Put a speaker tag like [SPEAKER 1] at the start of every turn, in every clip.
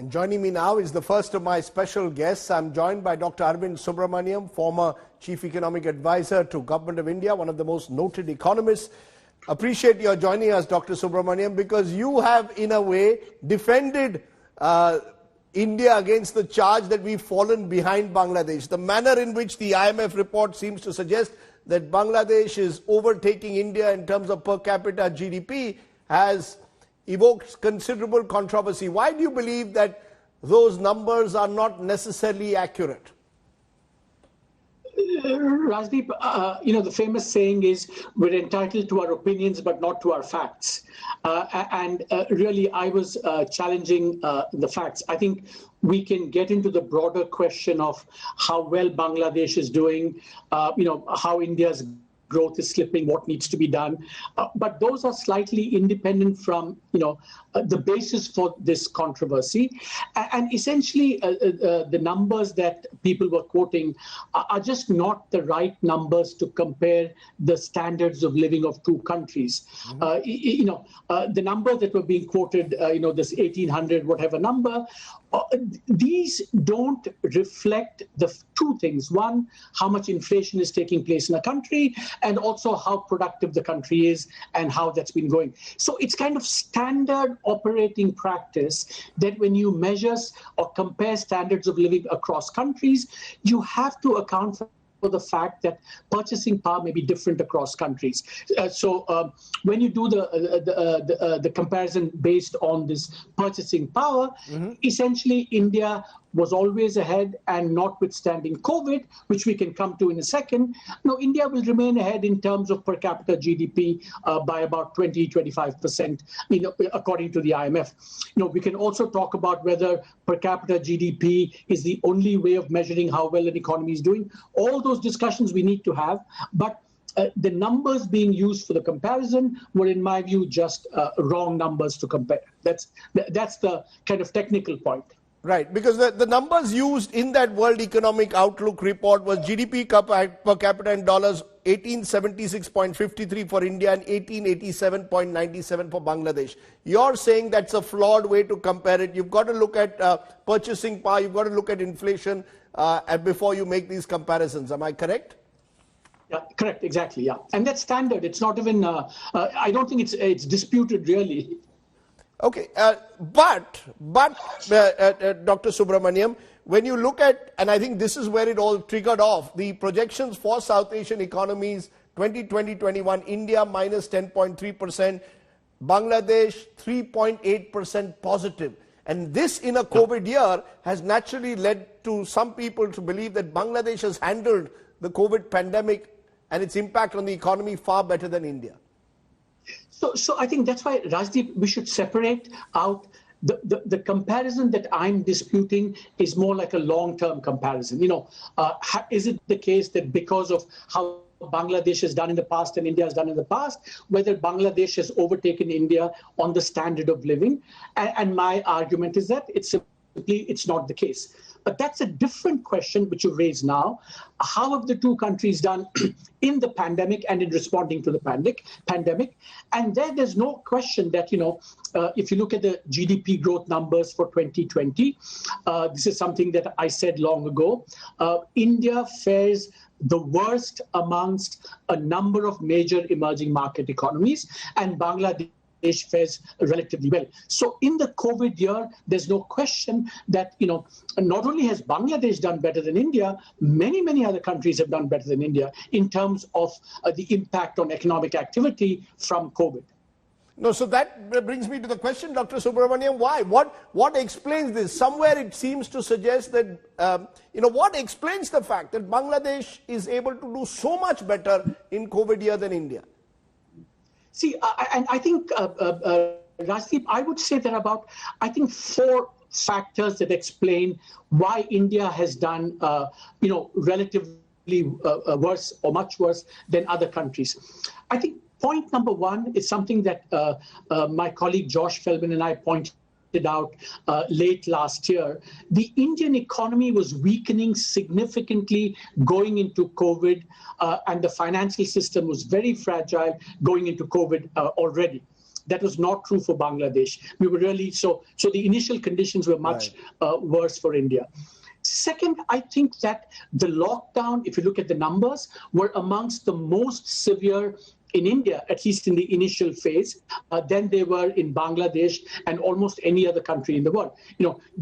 [SPEAKER 1] And joining me now is the first of my special guests. I'm joined by Dr. Arvind Subramanian, former Chief Economic Advisor to Govt of India, one of the most noted economists. Appreciate your joining us, Dr. Subramanian, because you have, in a way, defended India against the charge that we've fallen behind Bangladesh. The manner in which the IMF report seems to suggest that Bangladesh is overtaking India in terms of per capita GDP has evoked considerable controversy. Why do you believe that those numbers are not necessarily accurate?
[SPEAKER 2] Rajdeep, the famous saying is, we're entitled to our opinions, but not to our facts. Really, I was challenging the facts. I think we can get into the broader question of how well Bangladesh is doing, how India's growth is slipping, what needs to be done. But those are slightly independent from, the basis for this controversy. And essentially, the numbers that people were quoting are just not the right numbers to compare the standards of living of two countries. The numbers that were being quoted, this 1800, whatever number, these don't reflect the two things. One, how much inflation is taking place in a country, and also how productive the country is and how that's been going. So it's kind of standard operating practice that when you measure or compare standards of living across countries, you have to account for the fact that purchasing power may be different across countries. When you do the comparison based on this purchasing power, essentially India was always ahead, and notwithstanding COVID, which we can come to in a second, India will remain ahead in terms of per capita GDP by about 20-25%, according to the IMF. We can also talk about whether per capita GDP is the only way of measuring how well an economy is doing. All those discussions we need to have, but the numbers being used for the comparison were, in my view, just wrong numbers to compare. That's the kind of technical point.
[SPEAKER 1] Right, because the numbers used in that World Economic Outlook report was GDP per capita in dollars 1876.53 for India and 1887.97 for Bangladesh. You're saying that's a flawed way to compare it. You've got to look at purchasing power, you've got to look at inflation before you make these comparisons. Am I correct?
[SPEAKER 2] Yeah, correct, exactly, yeah. And that's standard. It's not even, I don't think it's disputed really.
[SPEAKER 1] Okay, but Dr. Subramanian, when you look at, and I think this is where it all triggered off, the projections for South Asian economies 2020-21, India minus 10.3%, Bangladesh 3.8% positive. And this in a COVID year has naturally led to some people to believe that Bangladesh has handled the COVID pandemic and its impact on the economy far better than India.
[SPEAKER 2] So I think that's why, Rajdeep, we should separate out the comparison that I'm disputing is more like a long-term comparison. Is it the case that because of how Bangladesh has done in the past and India has done in the past, whether Bangladesh has overtaken India on the standard of living? And my argument is that it's not the case. But that's a different question which you raise now. How have the two countries done in the pandemic and in responding to the pandemic? And there's no question that, if you look at the GDP growth numbers for 2020, this is something that I said long ago, India fares the worst amongst a number of major emerging market economies, and Bangladesh fares relatively well. So in the COVID year, there's no question that, not only has Bangladesh done better than India, many other countries have done better than India in terms of the impact on economic activity from COVID.
[SPEAKER 1] No, so that brings me to the question, Dr. Subramanian, why? What explains this? Somewhere it seems to suggest that, what explains the fact that Bangladesh is able to do so much better in COVID year than India?
[SPEAKER 2] See, and I think, Rajdeep, I would say there are about, four factors that explain why India has done, relatively worse or much worse than other countries. I think point number one is something that my colleague Josh Feldman and I pointed out late last year. The Indian economy was weakening significantly going into COVID, and the financial system was very fragile going into COVID already. That was not true for Bangladesh. We were really, so the initial conditions were much worse for India. Second, I think that the lockdown, if you look at the numbers, were amongst the most severe in India, at least in the initial phase, than they were in Bangladesh and almost any other country in the world.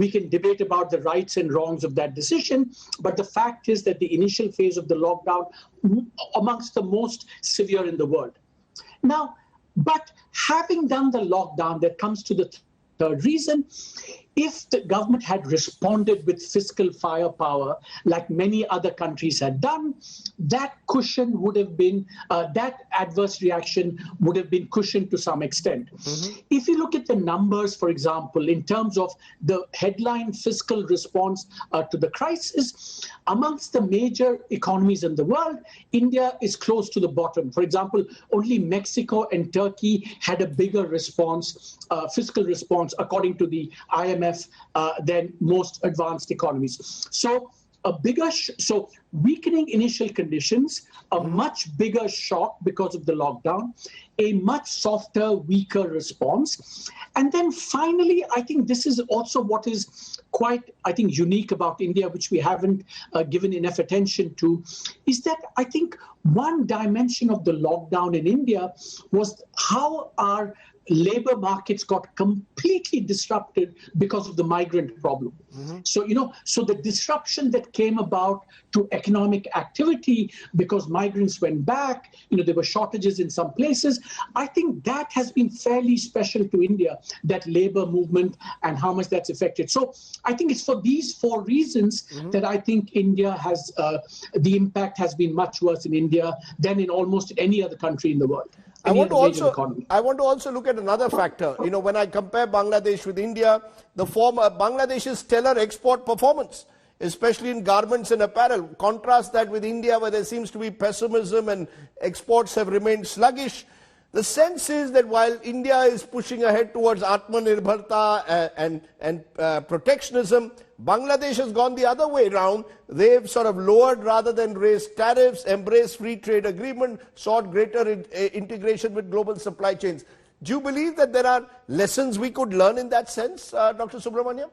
[SPEAKER 2] We can debate about the rights and wrongs of that decision, but the fact is that the initial phase of the lockdown amongst the most severe in the world. Now, but having done the lockdown, that comes to the third reason. If the government had responded with fiscal firepower, like many other countries had done, that cushion would have been, that adverse reaction would have been cushioned to some extent. If you look at the numbers, for example, in terms of the headline fiscal response to the crisis, amongst the major economies in the world, India is close to the bottom. For example, only Mexico and Turkey had a bigger response, fiscal response, according to the IMF, than most advanced economies. So so weakening initial conditions, a much bigger shock because of the lockdown, a much softer, weaker response. And then finally, I think this is also what is quite, unique about India, which we haven't given enough attention to, is that I think one dimension of the lockdown in India was how our labor markets got completely disrupted because of the migrant problem. So the disruption that came about to economic activity because migrants went back, there were shortages in some places. I think that has been fairly special to India, that labor movement and how much that's affected. So I think it's for these four reasons that I think India has, the impact has been much worse in India than in almost any other country in the world.
[SPEAKER 1] I want to also look at another factor. When I compare Bangladesh with India, Bangladesh's stellar export performance, especially in garments and apparel, contrast that with India, where there seems to be pessimism and exports have remained sluggish. The sense is that while India is pushing ahead towards Atmanirbharta and protectionism, Bangladesh has gone the other way around. They've sort of lowered rather than raised tariffs, embraced free trade agreement, sought greater integration with global supply chains. Do you believe that there are lessons we could learn in that sense, Dr. Subramanian?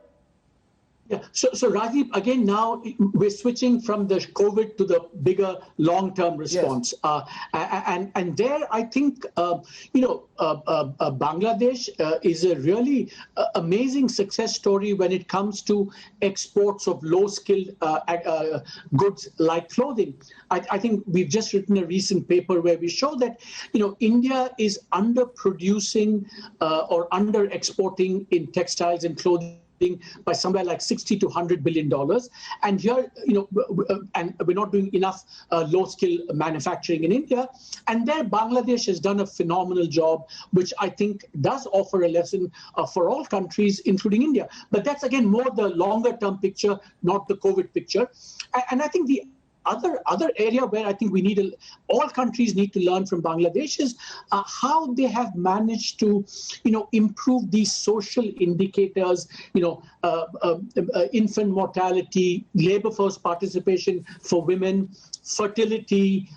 [SPEAKER 2] Yeah. So Rajiv, again, now we're switching from the COVID to the bigger long-term response. Yes. And there, I think, Bangladesh is a really amazing success story when it comes to exports of low-skilled goods like clothing. I think we've just written a recent paper where we show that, India is underproducing or under-exporting in textiles and clothing by somewhere like $60 to $100 billion. And here, and we're not doing enough low-skill manufacturing in India. And there, Bangladesh has done a phenomenal job, which I think does offer a lesson for all countries, including India. But that's, again, more the longer-term picture, not the COVID picture. And I think the other area where I think all countries need to learn from Bangladesh is how they have managed to, improve these social indicators, infant mortality, labor force participation for women, fertility,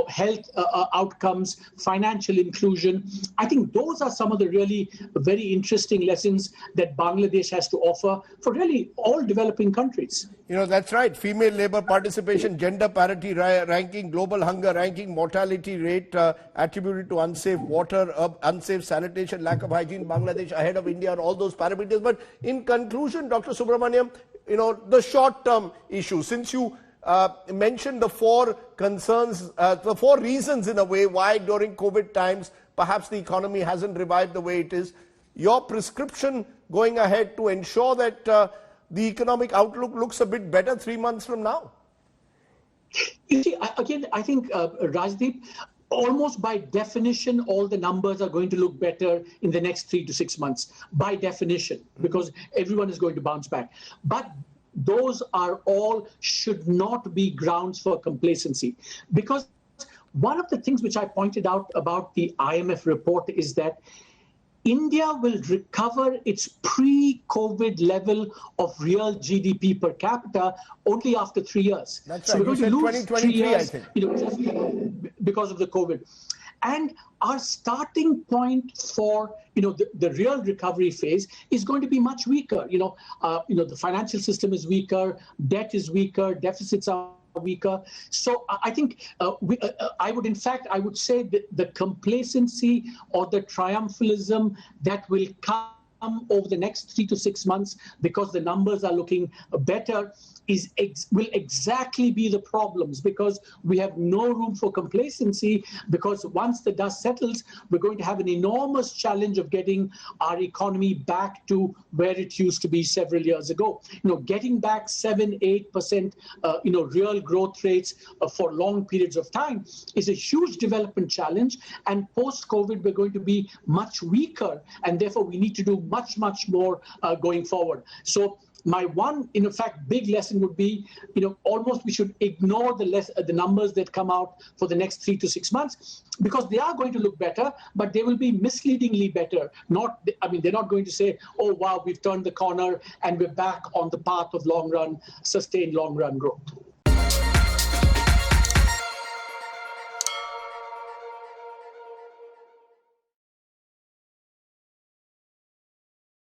[SPEAKER 2] health outcomes, financial inclusion. I think those are some of the really very interesting lessons that Bangladesh has to offer for really all developing countries.
[SPEAKER 1] That's right. Female labor participation, gender parity ranking, global hunger ranking, mortality rate attributed to unsafe water, unsafe sanitation, lack of hygiene, Bangladesh ahead of India on all those parameters. But in conclusion, Dr. Subramanian, the short-term issue, since you mentioned the four concerns, the four reasons in a way why during COVID times perhaps the economy hasn't revived the way it is. Your prescription going ahead to ensure that the economic outlook looks a bit better 3 months from now?
[SPEAKER 2] You see, again, I think, Rajdeep, almost by definition, all the numbers are going to look better in the next 3 to 6 months, by definition, because everyone is going to bounce back. But those are all should not be grounds for complacency. Because one of the things which I pointed out about the IMF report is that India will recover its pre-COVID level of real GDP per capita only after 3 years.
[SPEAKER 1] That's right. So we're going to lose 3 years,
[SPEAKER 2] I think. Because of the COVID. And our starting point for the real recovery phase is going to be much weaker. The financial system is weaker, debt is weaker, deficits are weaker. So I think I would say that the complacency or the triumphalism that will come over the next 3 to 6 months because the numbers are looking better will exactly be the problems, because we have no room for complacency, because once the dust settles, we're going to have an enormous challenge of getting our economy back to where it used to be several years ago. Getting back 7-8% real growth rates for long periods of time is a huge development challenge, and post-COVID we're going to be much weaker, and therefore we need to do much more going forward. So my one, big lesson would be, almost we should ignore the numbers that come out for the next 3 to 6 months, because they are going to look better, but they will be misleadingly better. They're not going to say, oh, wow, we've turned the corner and we're back on the path of sustained long-run growth.